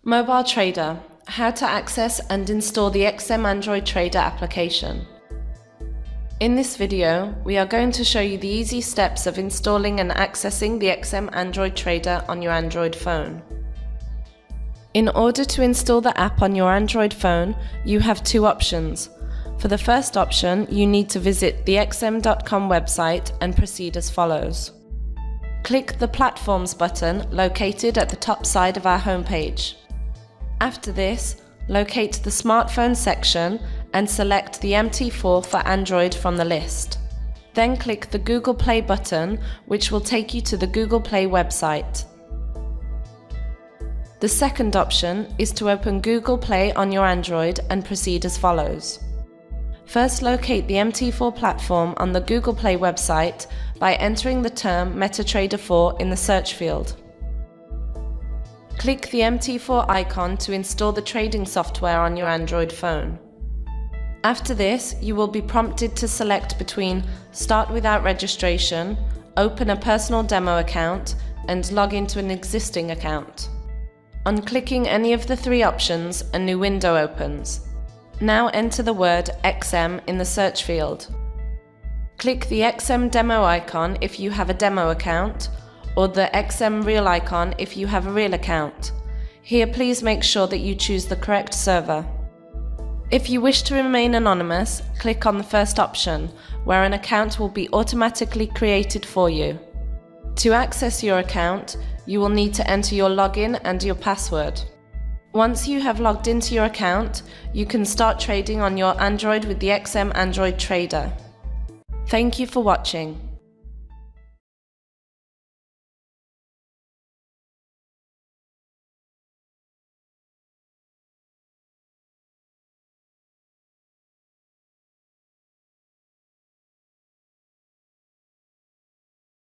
Mobile Trader: how to access and install the XM Android Trader application. In this video, we are going to show you the easy steps of installing and accessing the XM Android Trader on your Android phone. In order to install the app on your Android phone, you have two options. For the first option, you need to visit the xm.com website and proceed as follows. Click the Platforms button located at the top side of our homepage. After this, locate the smartphone section and select the MT4 for Android from the list. Then click the Google Play button, which will take you to the Google Play website. The second option is to open Google Play on your Android and proceed as follows. First, locate the MT4 platform on the Google Play website by entering the term MetaTrader 4 in the search field. Click the MT4 icon to install the trading software on your Android phone. After this, you will be prompted to select between Start without registration, Open a personal demo account, and Log into an existing account. On clicking any of the three options, a new window opens. Now enter the word XM in the search field. Click the XM demo icon if you have a demo account, or the XM Real icon if you have a real account. Here, please make sure that you choose the correct server. If you wish to remain anonymous, click on the first option, where an account will be automatically created for you. To access your account, you will need to enter your login and your password. Once you have logged into your account, you can start trading on your Android with the XM Android Trader. Thank you for watching.